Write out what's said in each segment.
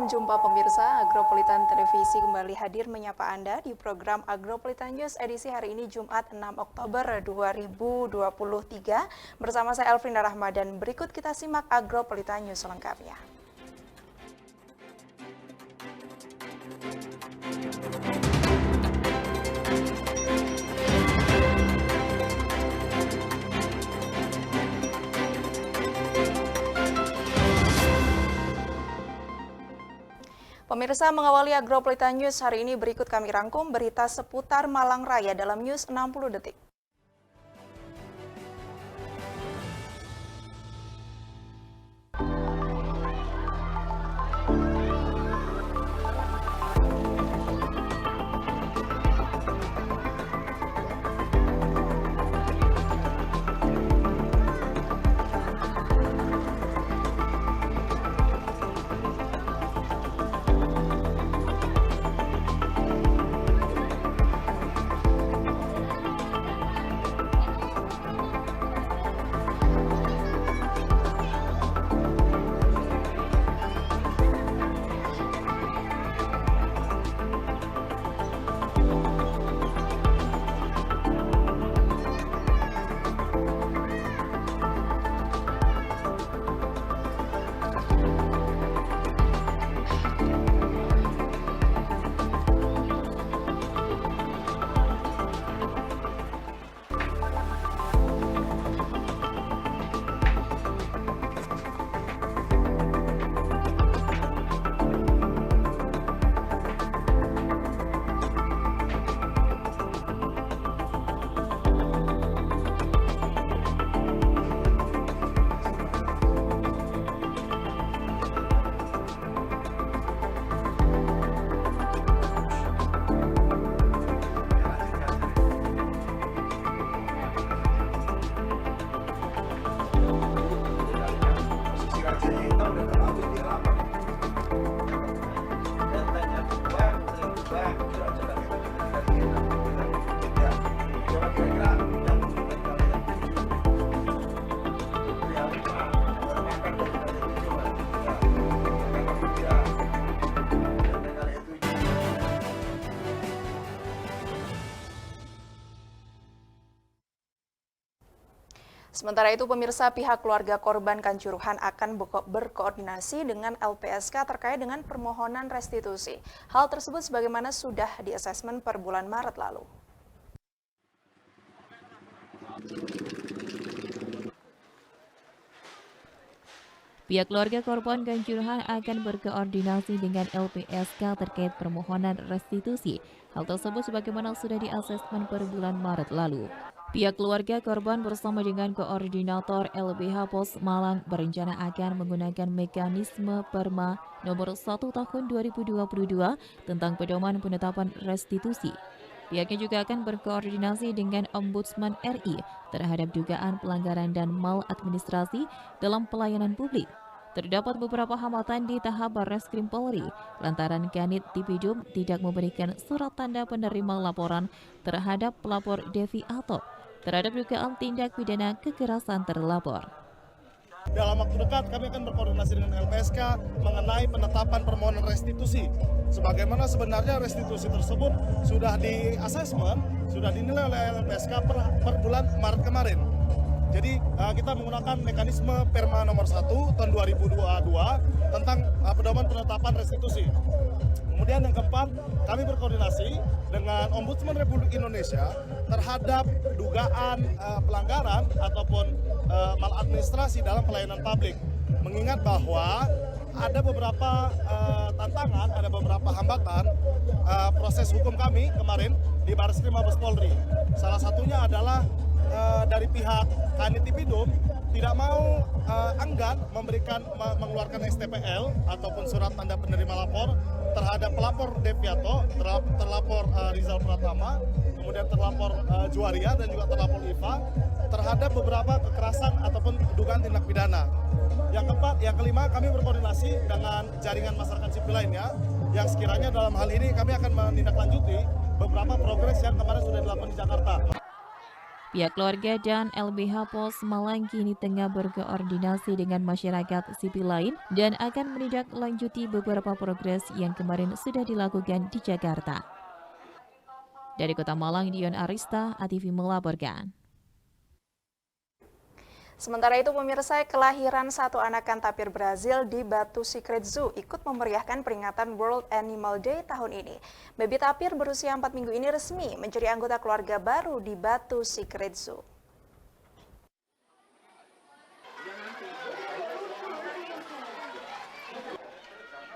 Salam jumpa pemirsa, Agropolitan Televisi kembali hadir menyapa Anda di program Agropolitan News edisi hari ini Jumat 6 Oktober 2023. Bersama saya Elfrina Rahmadan, berikut kita simak Agropolitan News selengkapnya. Pemirsa, mengawali Agropolitan News hari ini berikut kami rangkum berita seputar Malang Raya dalam News 60 Detik. Sementara itu, pemirsa, pihak keluarga korban Kanjuruhan akan berkoordinasi dengan LPSK terkait dengan permohonan restitusi. Hal tersebut sebagaimana sudah diasesmen per bulan Maret lalu. Pihak keluarga korban Kanjuruhan akan berkoordinasi dengan LPSK terkait permohonan restitusi. Hal tersebut sebagaimana sudah diasesmen per bulan Maret lalu. Pihak keluarga korban bersama dengan koordinator LBH Pos Malang berencana akan menggunakan mekanisme Perma nomor 1 tahun 2022 tentang pedoman penetapan restitusi. Pihaknya juga akan berkoordinasi dengan Ombudsman RI terhadap dugaan pelanggaran dan maladministrasi dalam pelayanan publik. Terdapat beberapa hambatan di tahap Barreskrim Polri lantaran Kanit Tipidum tidak memberikan surat tanda penerima laporan terhadap pelapor Devi Ato terhadap dugaan tindak pidana kekerasan terlapor. Dalam waktu dekat kami akan berkoordinasi dengan LPSK mengenai penetapan permohonan restitusi. Sebagaimana sebenarnya restitusi tersebut sudah di-asesmen, sudah dinilai oleh LPSK per bulan Maret kemarin. Jadi kita menggunakan mekanisme Perma nomor 1 tahun 2022 tentang pedoman penetapan restitusi. Kemudian yang keempat, kami berkoordinasi dengan Ombudsman Republik Indonesia terhadap dugaan pelanggaran ataupun maladministrasi dalam pelayanan publik. Mengingat bahwa ada beberapa tantangan, ada beberapa hambatan proses hukum kami kemarin di Barreskrim Mabes Polri. Salah satunya adalah dari pihak Kanit Tipidum tidak mau enggan mengeluarkan STPL ataupun surat tanda penerima lapor terhadap pelapor Deviato, terlapor Rizal Pratama, kemudian terlapor Juwaria dan juga terlapor Iva terhadap beberapa kekerasan ataupun dugaan tindak pidana. Yang keempat, yang kelima, kami berkoordinasi dengan jaringan masyarakat sipil lainnya yang sekiranya dalam hal ini kami akan menindaklanjuti beberapa progres yang kemarin sudah dilakukan di Jakarta. Pihak keluarga dan LBH Pos Malang kini tengah berkoordinasi dengan masyarakat sipil lain dan akan menindaklanjuti beberapa progres yang kemarin sudah dilakukan di Jakarta. Dari Kota Malang, Dion Arista, ATV melaporkan. Sementara itu pemirsa, kelahiran satu anakan tapir Brazil di Batu Secret Zoo ikut memeriahkan peringatan World Animal Day tahun ini. Baby tapir berusia 4 minggu ini resmi menjadi anggota keluarga baru di Batu Secret Zoo.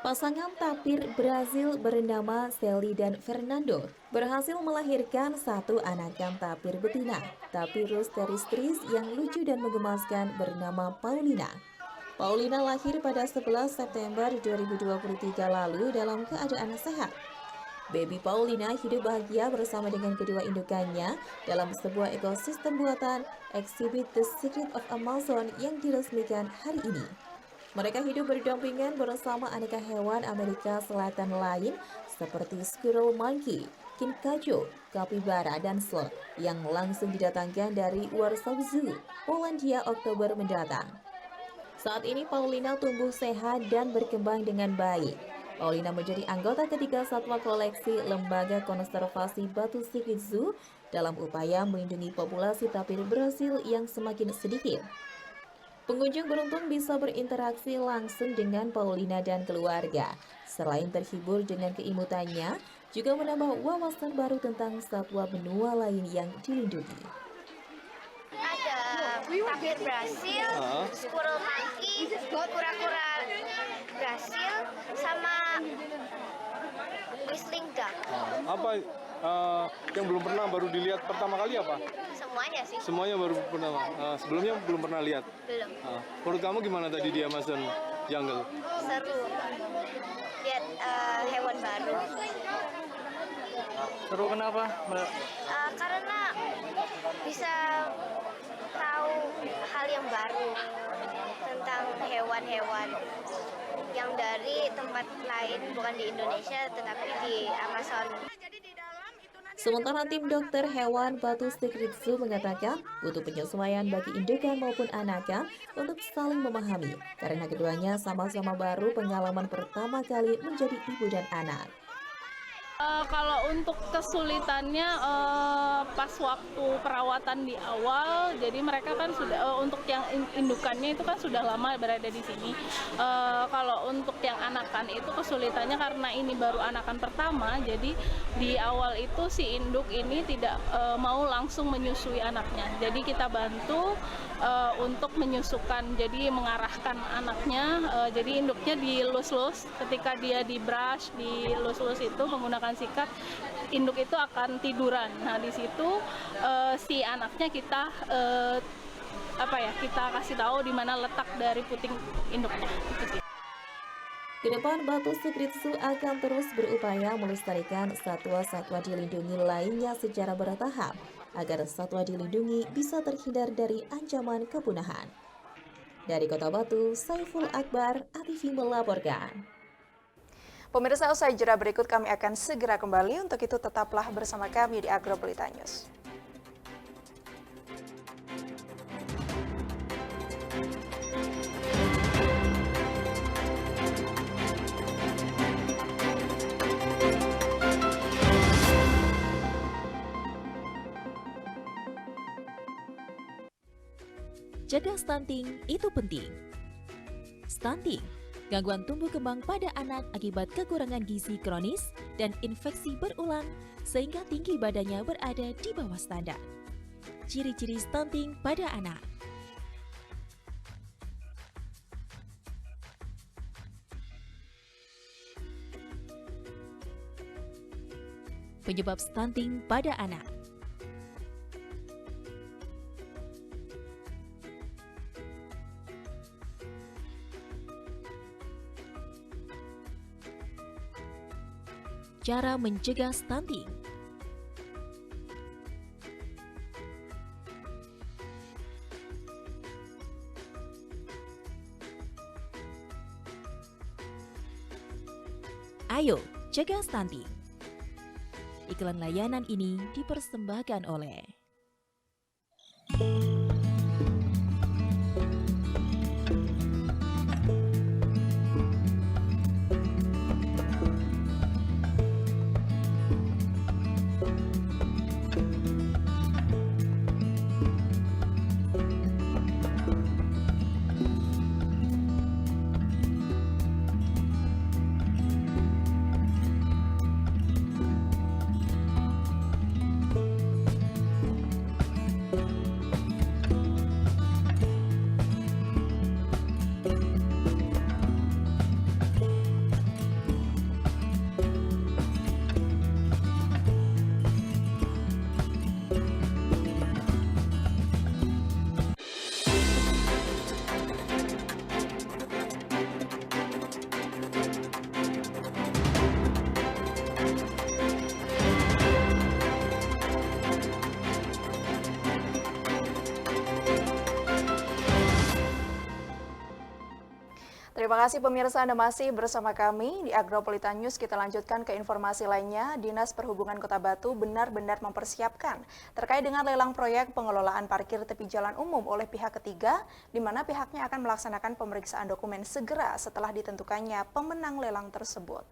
Pasangan tapir Brazil bernama Sally dan Fernando berhasil melahirkan satu anakan tapir betina, Tapirus terrestris yang lucu dan menggemaskan bernama Paulina. Paulina lahir pada 11 September 2023 lalu dalam keadaan sehat. Baby Paulina hidup bahagia bersama dengan kedua indukannya dalam sebuah ekosistem buatan Exhibit The Secret of Amazon yang diresmikan hari ini. Mereka hidup berdampingan bersama aneka hewan Amerika Selatan lain seperti squirrel monkey, kinkacho, kapibara, dan sloth yang langsung didatangkan dari Warsaw Zoo, Polandia Oktober mendatang. Saat ini Paulina tumbuh sehat dan berkembang dengan baik. Paulina menjadi anggota ketiga satwa koleksi Lembaga Konservasi Batu Secret Zoo dalam upaya melindungi populasi tapir Brazil yang semakin sedikit. Pengunjung beruntung bisa berinteraksi langsung dengan Paulina dan keluarga. Selain terhibur dengan keimutannya, juga menambah wawasan baru tentang satwa benua lain yang dilindungi. Ada tapir Brasil, squirrel monkey, kura-kura Brasil, sama whistling duck. Apa yang belum pernah baru dilihat pertama kali apa? Semuanya sih. Semuanya baru pertama. Sebelumnya belum pernah lihat. Belum. Menurut kamu gimana tadi di Amazon Jungle? Seru. Lihat hewan baru. Seru kenapa? Karena bisa tahu hal yang baru tentang hewan-hewan yang dari tempat lain, bukan di Indonesia tetapi di Amazon. Sementara tim dokter hewan Batu Secret Zoo mengatakan butuh penyesuaian bagi indukan maupun anakan untuk saling memahami karena keduanya sama-sama baru pengalaman pertama kali menjadi ibu dan anak. Kalau untuk kesulitannya pas waktu perawatan di awal, jadi mereka kan sudah untuk yang indukannya itu kan sudah lama berada di sini. Kalau untuk yang anakan itu kesulitannya karena ini baru anakan pertama, jadi di awal itu si induk ini tidak mau langsung menyusui anaknya. Jadi kita bantu untuk menyusukan, jadi mengarahkan anaknya. Jadi induknya dilus-lus, ketika dia di brush, dilus-lus itu menggunakan sikat, induk itu akan tiduran. Nah di situ si anaknya kita kita kasih tahu di mana letak dari puting induknya. Kedepan Batu Secret Zoo akan terus berupaya melestarikan satwa-satwa dilindungi lainnya secara bertahap agar satwa dilindungi bisa terhindar dari ancaman kepunahan. Dari Kota Batu, Saiful Akbar, ATV melaporkan. Pemirsa, usai jeda berikut kami akan segera kembali. Untuk itu tetaplah bersama kami di Agroberita News. Jaga stunting itu penting. Stunting, gangguan tumbuh kembang pada anak akibat kekurangan gizi kronis dan infeksi berulang sehingga tinggi badannya berada di bawah standar. Ciri-ciri stunting pada anak. Penyebab stunting pada anak. Cara mencegah stunting. Ayo, cegah stunting. Iklan layanan ini dipersembahkan oleh Terima kasih pemirsa Anda masih bersama kami di Agropolitan News. Kita lanjutkan ke informasi lainnya. Dinas Perhubungan Kota Batu benar-benar mempersiapkan terkait dengan lelang proyek pengelolaan parkir tepi jalan umum oleh pihak ketiga, di mana pihaknya akan melaksanakan pemeriksaan dokumen segera setelah ditentukannya pemenang lelang tersebut.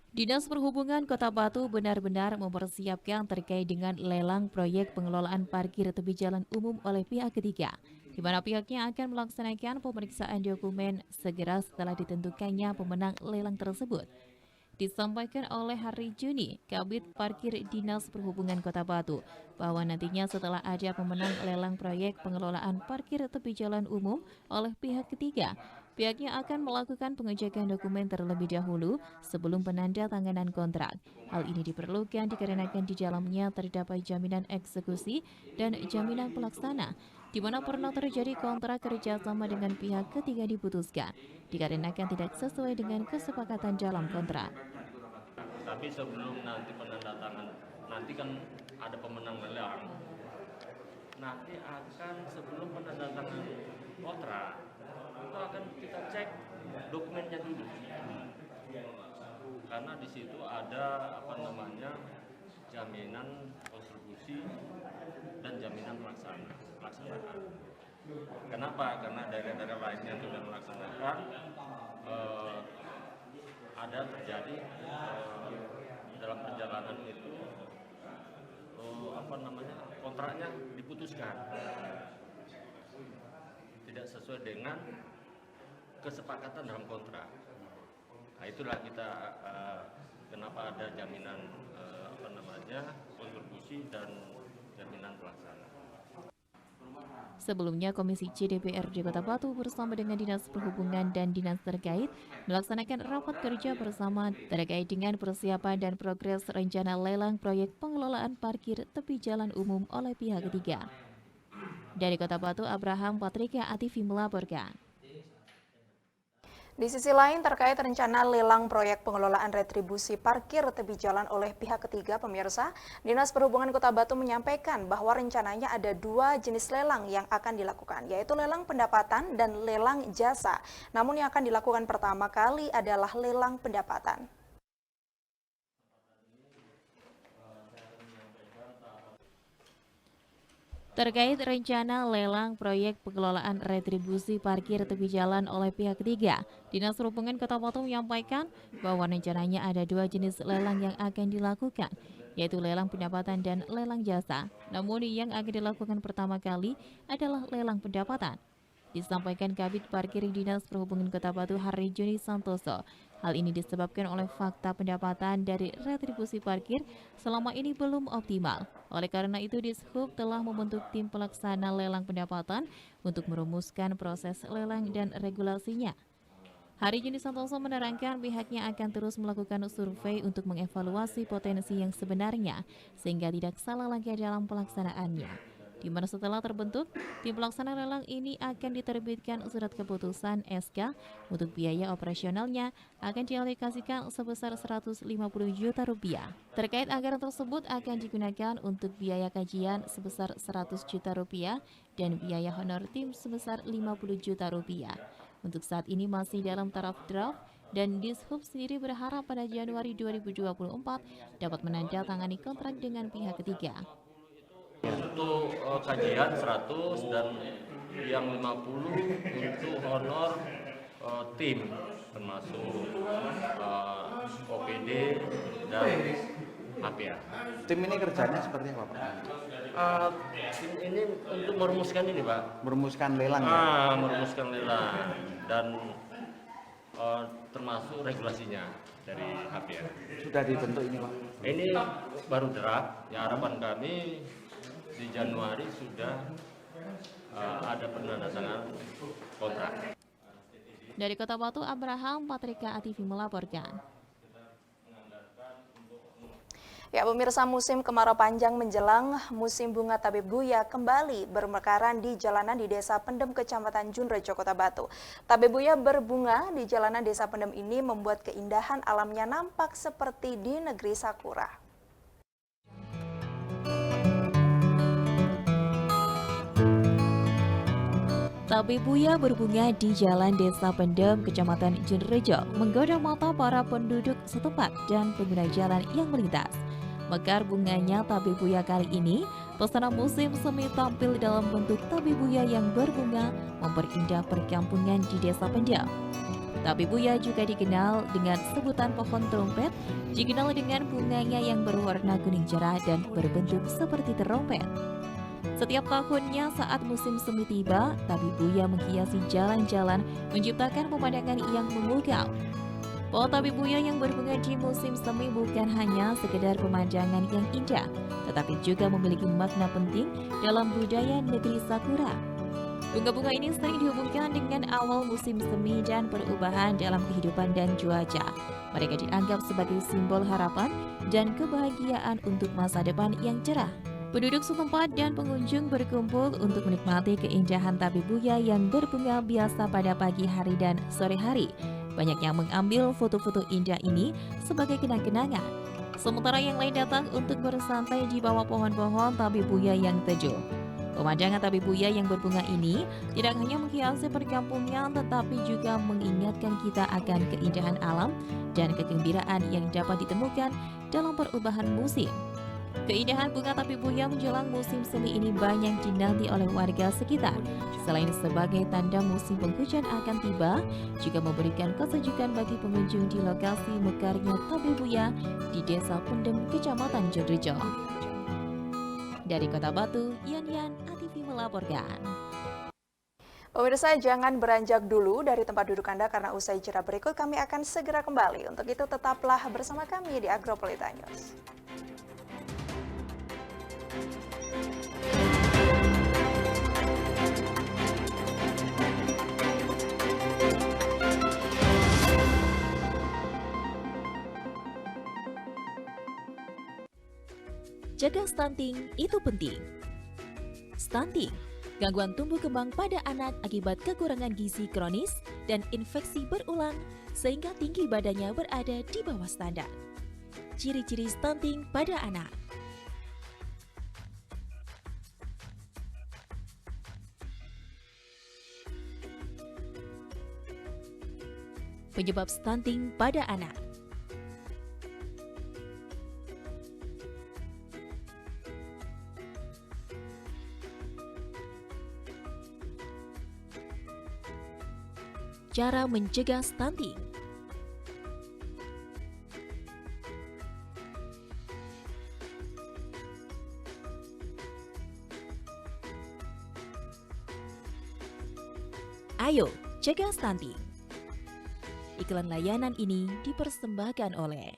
Dinas Perhubungan Kota Batu benar-benar mempersiapkan terkait dengan lelang proyek pengelolaan parkir tepi jalan umum oleh pihak ketiga, di mana pihaknya akan melaksanakan pemeriksaan dokumen segera setelah ditentukannya pemenang lelang tersebut. Disampaikan oleh Hari Juni, Kabid Parkir Dinas Perhubungan Kota Batu, bahwa nantinya setelah ada pemenang lelang proyek pengelolaan parkir tepi jalan umum oleh pihak ketiga, pihaknya akan melakukan pengecekan dokumen terlebih dahulu sebelum penandatanganan kontrak. Hal ini diperlukan dikarenakan di dalamnya terdapat jaminan eksekusi dan jaminan pelaksana, di mana pernah terjadi kontrak kerjasama dengan pihak ketiga diputuskan, dikarenakan tidak sesuai dengan kesepakatan dalam kontrak. Tapi sebelum nanti penandatangan, nanti kan ada pemenang lelang. Nanti akan sebelum penandatangan kontrak, itu akan kita cek dokumennya dulu. Karena di situ ada jaminan kontribusi dan jaminan pelaksanaan. Kenapa? Karena daerah-daerah lain yang sudah melaksanakan ada terjadi dalam perjalanan itu kontraknya diputuskan tidak sesuai dengan kesepakatan dalam kontrak. Nah, itulah kita kenapa ada jaminan kontribusi dan jaminan pelaksana. Sebelumnya, Komisi C DPRD Kota Batu bersama dengan Dinas Perhubungan dan Dinas terkait melaksanakan rapat kerja bersama terkait dengan persiapan dan progres rencana lelang proyek pengelolaan parkir tepi jalan umum oleh pihak ketiga. Dari Kota Batu, Abraham Patrika ATV melaporkan. Di sisi lain, terkait rencana lelang proyek pengelolaan retribusi parkir tepi jalan oleh pihak ketiga, pemirsa, Dinas Perhubungan Kota Batu menyampaikan bahwa rencananya ada 2 jenis lelang yang akan dilakukan, yaitu lelang pendapatan dan lelang jasa. Namun yang akan dilakukan pertama kali adalah lelang pendapatan. Terkait rencana lelang proyek pengelolaan retribusi parkir tepi jalan oleh pihak ketiga, Dinas Perhubungan Kota Batu menyampaikan bahwa rencananya ada 2 jenis lelang yang akan dilakukan, yaitu lelang pendapatan dan lelang jasa. Namun yang akan dilakukan pertama kali adalah lelang pendapatan. Disampaikan Kabid Parkir Dinas Perhubungan Kota Batu Hari Juni Santoso. Hal ini disebabkan oleh fakta pendapatan dari retribusi parkir selama ini belum optimal. Oleh karena itu, Dishub telah membentuk tim pelaksana lelang pendapatan untuk merumuskan proses lelang dan regulasinya. Hari Juni Santoso menerangkan pihaknya akan terus melakukan survei untuk mengevaluasi potensi yang sebenarnya, sehingga tidak salah langkah dalam pelaksanaannya. Di mana setelah terbentuk, tim pelaksana lelang ini akan diterbitkan surat keputusan SK untuk biaya operasionalnya akan dialokasikan sebesar Rp150 juta. Terkait anggaran tersebut akan digunakan untuk biaya kajian sebesar Rp100 juta dan biaya honor tim sebesar Rp50 juta. Untuk saat ini masih dalam taraf draft dan Dishub sendiri berharap pada Januari 2024 dapat menandatangani kontrak dengan pihak ketiga. Untuk kajian 100 dan yang 50 untuk honor tim termasuk OPD dan APA. Tim ini kerjanya seperti apa, Pak? Tim ini untuk merumuskan ini, Pak. Merumuskan lelang ya? Merumuskan lelang dan termasuk regulasinya dari APA. Sudah dibentuk ini, Pak? Ini baru draft. Ya, harapan kami di Januari sudah ada penandatangan kontrak. Dari Kota Batu, Abraham, Patrika ATV melaporkan. Ya, pemirsa, musim kemarau panjang menjelang, musim bunga tabib buya kembali bermekaran di jalanan di Desa Pendem, Kecamatan Junrejo, Kota Batu. Tabib buya berbunga di jalanan Desa Pendem ini membuat keindahan alamnya nampak seperti di negeri Sakura. Tabib buya berbunga di Jalan Desa Pendem, Kecamatan Junrejo, menggoda mata para penduduk setempat dan pengguna jalan yang melintas. Mekar bunganya tabib buya kali ini, pesona musim semi tampil dalam bentuk tabib buya yang berbunga memperindah perkampungan di Desa Pendem. Tabib buya juga dikenal dengan sebutan pohon trompet, dikenal dengan bunganya yang berwarna kuning cerah dan berbentuk seperti terompet. Setiap tahunnya saat musim semi tiba, tabib buya menghiasi jalan-jalan, menciptakan pemandangan yang memukau. Pohon tabib buya yang berbunga di musim semi bukan hanya sekedar pemandangan yang indah, tetapi juga memiliki makna penting dalam budaya negeri Sakura. Bunga-bunga ini sering dihubungkan dengan awal musim semi dan perubahan dalam kehidupan dan cuaca. Mereka dianggap sebagai simbol harapan dan kebahagiaan untuk masa depan yang cerah. Penduduk setempat dan pengunjung berkumpul untuk menikmati keindahan tabib buya yang berbunga biasa pada pagi hari dan sore hari. Banyak yang mengambil foto-foto indah ini sebagai kenang-kenangan. Sementara yang lain datang untuk bersantai di bawah pohon-pohon tabib buya yang teduh. Pemandangan tabib buya yang berbunga ini tidak hanya menghiasi perkampungan, tetapi juga mengingatkan kita akan keindahan alam dan kegembiraan yang dapat ditemukan dalam perubahan musim. Keindahan bunga tabib buya menjelang musim semi ini banyak dinanti oleh warga sekitar. Selain sebagai tanda musim penghujan akan tiba, juga memberikan kesejukan bagi pengunjung di lokasi mekarnya tabib buya di Desa Pendem, Kecamatan Junrejo. Dari Kota Batu, Yan ATV melaporkan. Pemirsa, jangan beranjak dulu dari tempat duduk Anda karena usai jeda berikut kami akan segera kembali. Untuk itu tetaplah bersama kami di Agropolita News. Jaga stunting itu penting. Stunting, gangguan tumbuh kembang pada anak akibat kekurangan gizi kronis dan infeksi berulang sehingga tinggi badannya berada di bawah standar. Ciri-ciri stunting pada anak. Penyebab stunting pada anak. Cara mencegah stunting. Ayo, cegah stunting. Iklan layanan ini dipersembahkan oleh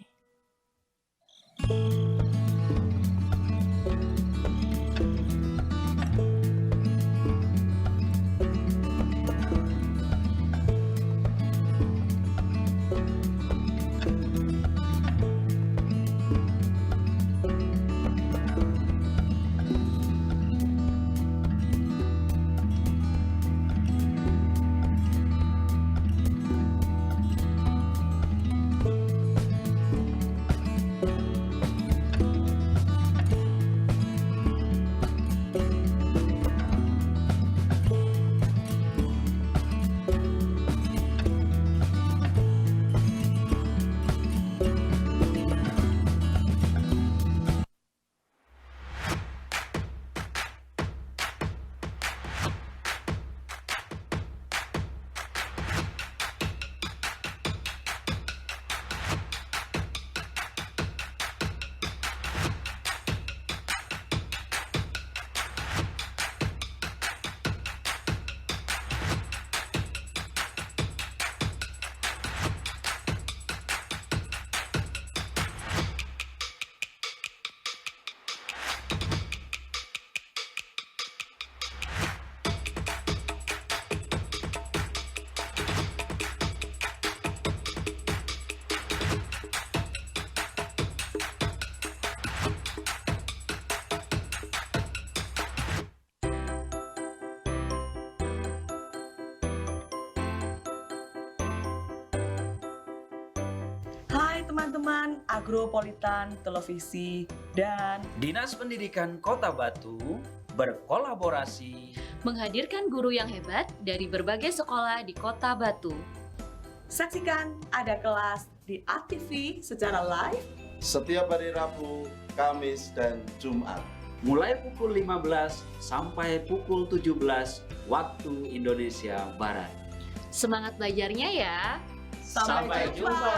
teman-teman Agropolitan Televisi dan Dinas Pendidikan Kota Batu berkolaborasi menghadirkan guru yang hebat dari berbagai sekolah di Kota Batu. saksikan Ada Kelas di ATV secara live setiap hari Rabu, Kamis, dan Jumat. mulai pukul 15 sampai pukul 17 waktu Indonesia Barat. Semangat belajarnya ya. Sampai jumpa.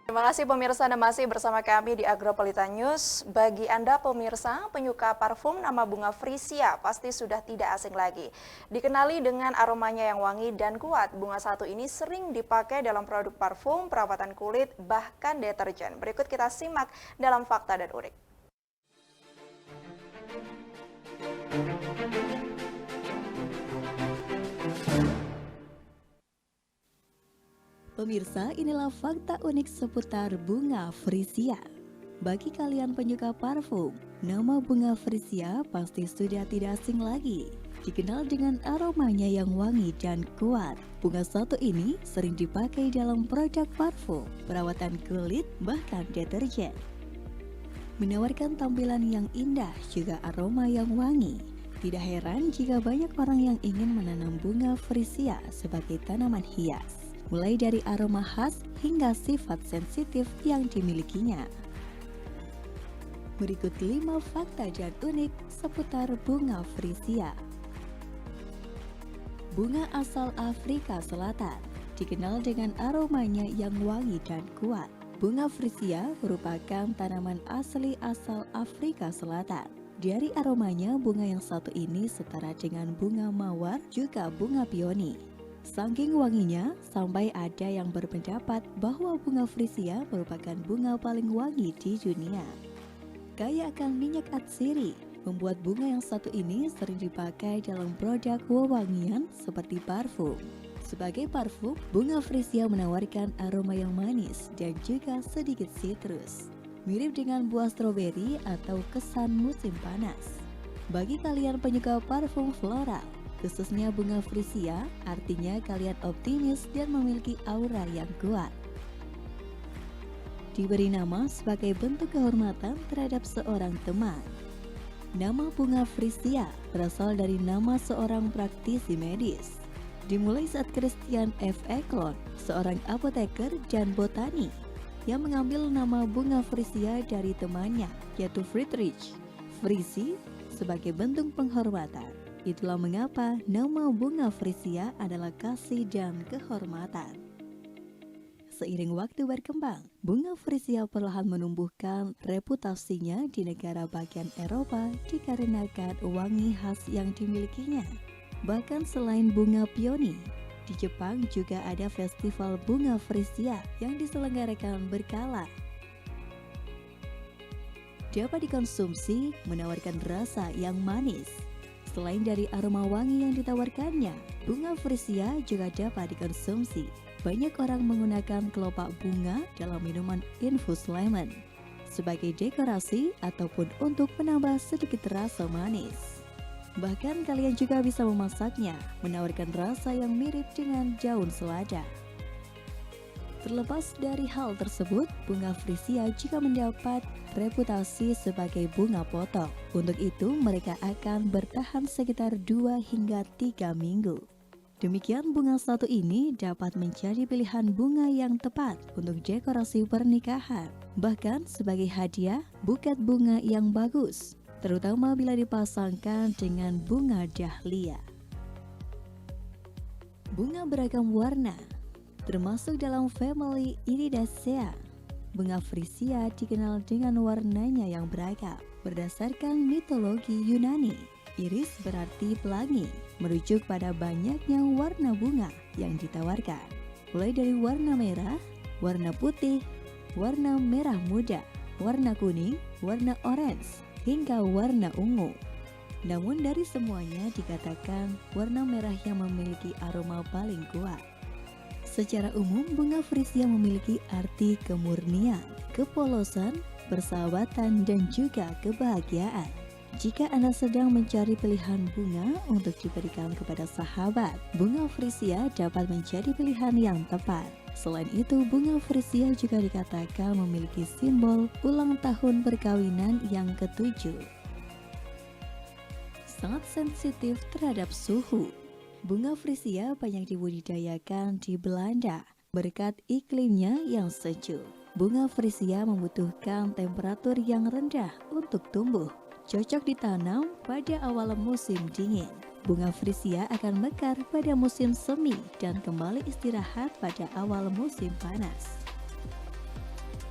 Terima kasih pemirsa, Anda masih bersama kami di Agropolitan News. Bagi Anda pemirsa, penyuka parfum nama bunga Frisia pasti sudah tidak asing lagi. Dikenali dengan aromanya yang wangi dan kuat, bunga satu ini sering dipakai dalam produk parfum, perawatan kulit, bahkan deterjen. Berikut kita simak dalam Fakta dan Unik. Pemirsa, inilah fakta unik seputar bunga Frisia. Bagi kalian penyuka parfum, nama bunga Frisia pasti sudah tidak asing lagi. Dikenal dengan aromanya yang wangi dan kuat, bunga satu ini sering dipakai dalam produk parfum, perawatan kulit, bahkan deterjen. Menawarkan tampilan yang indah juga aroma yang wangi. Tidak heran jika banyak orang yang ingin menanam bunga Frisia sebagai tanaman hias, mulai dari aroma khas hingga sifat sensitif yang dimilikinya. Berikut 5 fakta dan unik seputar bunga Frisia. Bunga asal Afrika Selatan, dikenal dengan aromanya yang wangi dan kuat. Bunga Frisia merupakan tanaman asli asal Afrika Selatan. Dari aromanya, bunga yang satu ini setara dengan bunga mawar juga bunga peony. Saking wanginya, sampai ada yang berpendapat bahwa bunga Frisia merupakan bunga paling wangi di dunia. Kaya akan minyak atsiri, membuat bunga yang satu ini sering dipakai dalam produk wewangian seperti parfum. Sebagai parfum, bunga Frisia menawarkan aroma yang manis dan juga sedikit sitrus, mirip dengan buah stroberi atau kesan musim panas. Bagi kalian penyuka parfum floral, khususnya bunga Frisia, artinya kalian optimis dan memiliki aura yang kuat. Diberi nama sebagai bentuk kehormatan terhadap seorang teman. Nama bunga Frisia berasal dari nama seorang praktisi medis. Dimulai saat Christian F. Eklund, seorang apoteker dan botani, yang mengambil nama bunga Frisia dari temannya, yaitu Friedrich Frisi, sebagai bentuk penghormatan. Itulah mengapa nama bunga Frisia adalah kasih dan kehormatan. Seiring waktu berkembang, bunga Frisia perlahan menumbuhkan reputasinya di negara bagian Eropa dikarenakan wangi khas yang dimilikinya. Bahkan selain bunga peony, di Jepang juga ada festival bunga Frisia yang diselenggarakan berkala. Dapat dikonsumsi, menawarkan rasa yang manis. Selain dari aroma wangi yang ditawarkannya, bunga Frisia juga dapat dikonsumsi. Banyak orang menggunakan kelopak bunga dalam minuman infus lemon sebagai dekorasi ataupun untuk menambah sedikit rasa manis. Bahkan kalian juga bisa memasaknya, menawarkan rasa yang mirip dengan daun selada. Terlepas dari hal tersebut, bunga Frisia juga mendapat reputasi sebagai bunga potong. Untuk itu, mereka akan bertahan sekitar 2 hingga 3 minggu. Demikian bunga satu ini dapat menjadi pilihan bunga yang tepat untuk dekorasi pernikahan. Bahkan sebagai hadiah, buket bunga yang bagus, terutama bila dipasangkan dengan bunga dahlia. Bunga beragam warna termasuk dalam family Iridaceae. Bunga Frisia dikenal dengan warnanya yang beragam. Berdasarkan mitologi Yunani, iris berarti pelangi, merujuk pada banyaknya warna bunga yang ditawarkan. Mulai dari warna merah, warna putih, warna merah muda, warna kuning, warna orange, hingga warna ungu. Namun dari semuanya dikatakan warna merah yang memiliki aroma paling kuat. Secara umum, bunga frisia memiliki arti kemurnian, kepolosan, persahabatan, dan juga kebahagiaan. Jika Anda sedang mencari pilihan bunga untuk diberikan kepada sahabat, bunga frisia dapat menjadi pilihan yang tepat. Selain itu, bunga frisia juga dikatakan memiliki simbol ulang tahun perkawinan yang ke-7. Sangat sensitif terhadap suhu. Bunga frisia banyak dibudidayakan di Belanda berkat iklimnya yang sejuk. Bunga frisia membutuhkan temperatur yang rendah untuk tumbuh. Cocok ditanam pada awal musim dingin. Bunga frisia akan mekar pada musim semi dan kembali istirahat pada awal musim panas.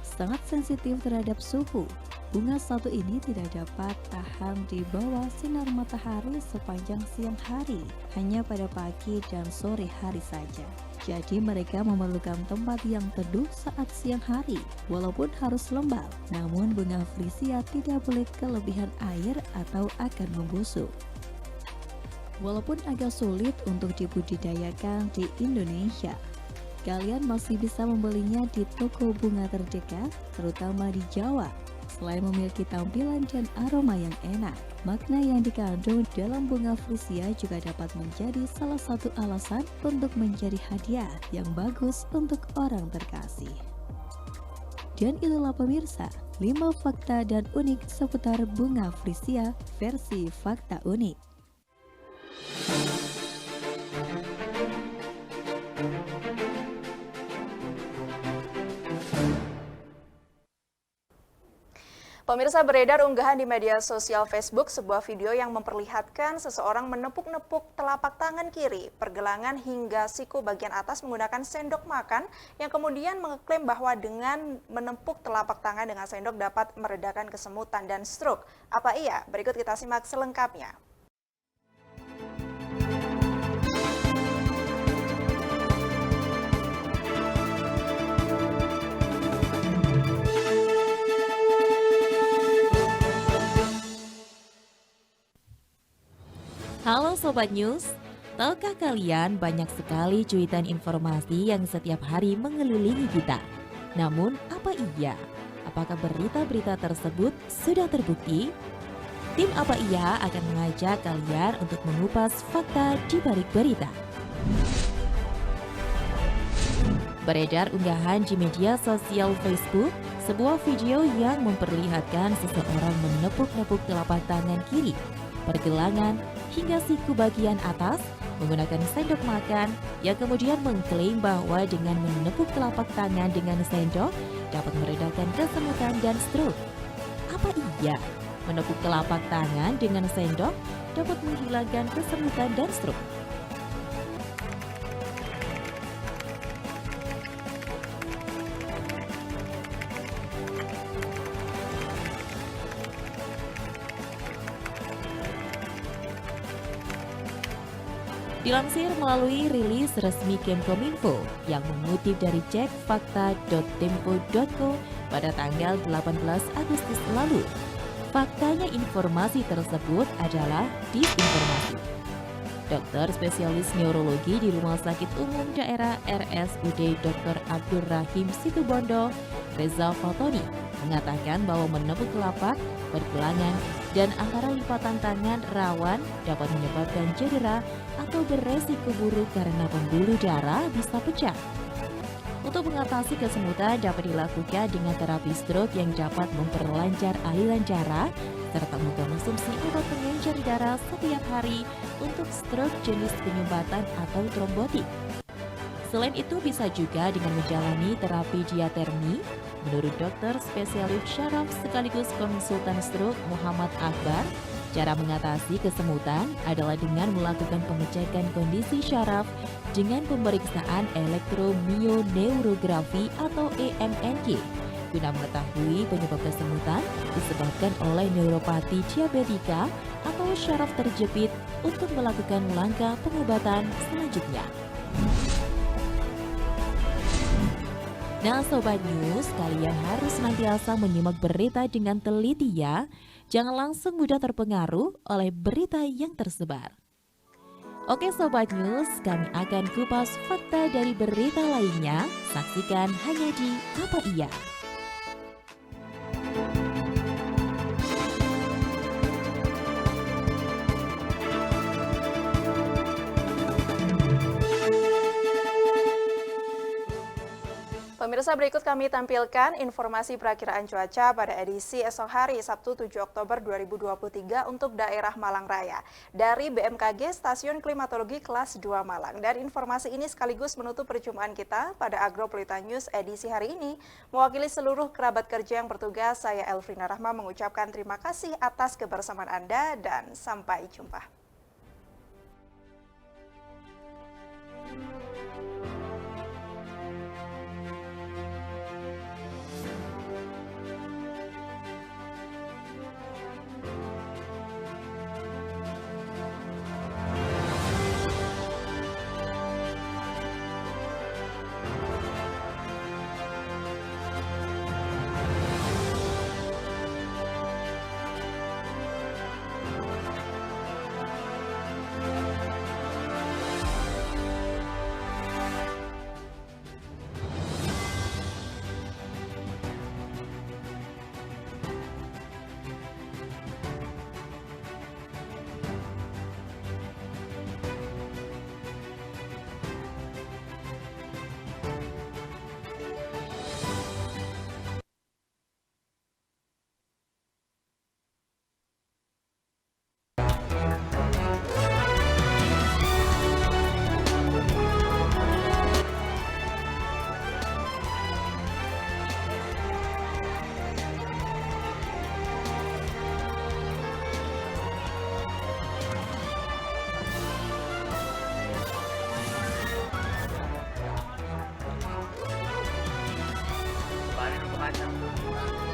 Sangat sensitif terhadap suhu. Bunga satu ini tidak dapat tahan di bawah sinar matahari sepanjang siang hari, hanya pada pagi dan sore hari saja. Jadi mereka memerlukan tempat yang teduh saat siang hari, walaupun harus lembab. Namun bunga frisia tidak boleh kelebihan air atau akan membusuk. Walaupun agak sulit untuk dibudidayakan di Indonesia, kalian masih bisa membelinya di toko bunga terdekat, terutama di Jawa. Selain memiliki tampilan dan aroma yang enak, makna yang dikandung dalam bunga frisia juga dapat menjadi salah satu alasan untuk menjadi hadiah yang bagus untuk orang terkasih. Dan itulah pemirsa, 5 fakta dan unik seputar bunga frisia versi Fakta Unik. Pemirsa, beredar unggahan di media sosial Facebook sebuah video yang memperlihatkan seseorang menepuk-nepuk telapak tangan kiri, pergelangan hingga siku bagian atas menggunakan sendok makan yang kemudian mengklaim bahwa dengan menepuk telapak tangan dengan sendok dapat meredakan kesemutan dan stroke. Apa iya? Berikut kita simak selengkapnya. Halo Sobat News, tahukah kalian banyak sekali cuitan informasi yang setiap hari mengelilingi kita? Namun, apa iya? Apakah berita-berita tersebut sudah terbukti? Tim Apa Iya akan mengajak kalian untuk mengupas fakta di balik berita. Beredar unggahan di media sosial Facebook sebuah video yang memperlihatkan seseorang menepuk-nepuk telapak tangan kiri, pergelangan, hingga siku bagian atas menggunakan sendok makan yang kemudian mengklaim bahwa dengan menepuk telapak tangan dengan sendok dapat meredakan kesemutan dan stroke. Apa iya menepuk telapak tangan dengan sendok dapat menghilangkan kesemutan dan stroke? Dilansir melalui rilis resmi Kemkominfo yang mengutip dari cekfakta.tempo.co pada tanggal 18 Agustus lalu. Faktanya informasi tersebut adalah disinformasi. Dokter spesialis neurologi di Rumah Sakit Umum Daerah RSUD Dr. Abdul Rahim Situbondo, Reza Fatoni, mengatakan bahwa menepuk telapak, pergelangan, dan antara lipatan tangan rawan dapat menyebabkan cedera atau beresiko buruk karena pembuluh darah bisa pecah. Untuk mengatasi kesemutan dapat dilakukan dengan terapi stroke yang dapat memperlancar aliran darah serta mengkonsumsi obat pengencer darah setiap hari untuk stroke jenis penyumbatan atau trombotik. Selain itu bisa juga dengan menjalani terapi diatermi. Menurut dokter spesialis syaraf sekaligus konsultan stroke Muhammad Akbar, cara mengatasi kesemutan adalah dengan melakukan pengecekan kondisi syaraf dengan pemeriksaan elektromyoneurografi atau EMNG guna mengetahui penyebab kesemutan disebabkan oleh neuropati diabetika atau syaraf terjepit untuk melakukan langkah pengobatan selanjutnya. Nah Sobat News, kalian harus senantiasa menyimak berita dengan teliti ya. Jangan langsung mudah terpengaruh oleh berita yang tersebar. Oke Sobat News, kami akan kupas fakta dari berita lainnya. Saksikan hanya di Apa Iya. Pemirsa, berikut kami tampilkan informasi perakiraan cuaca pada edisi esok hari Sabtu 7 Oktober 2023 untuk daerah Malang Raya dari BMKG Stasiun Klimatologi Kelas 2 Malang. Dan informasi ini sekaligus menutup perjumpaan kita pada Agro Pelita News edisi hari ini. Mewakili seluruh kerabat kerja yang bertugas, saya Elfrina Rahma mengucapkan terima kasih atas kebersamaan Anda dan sampai jumpa. Balik ke kacang.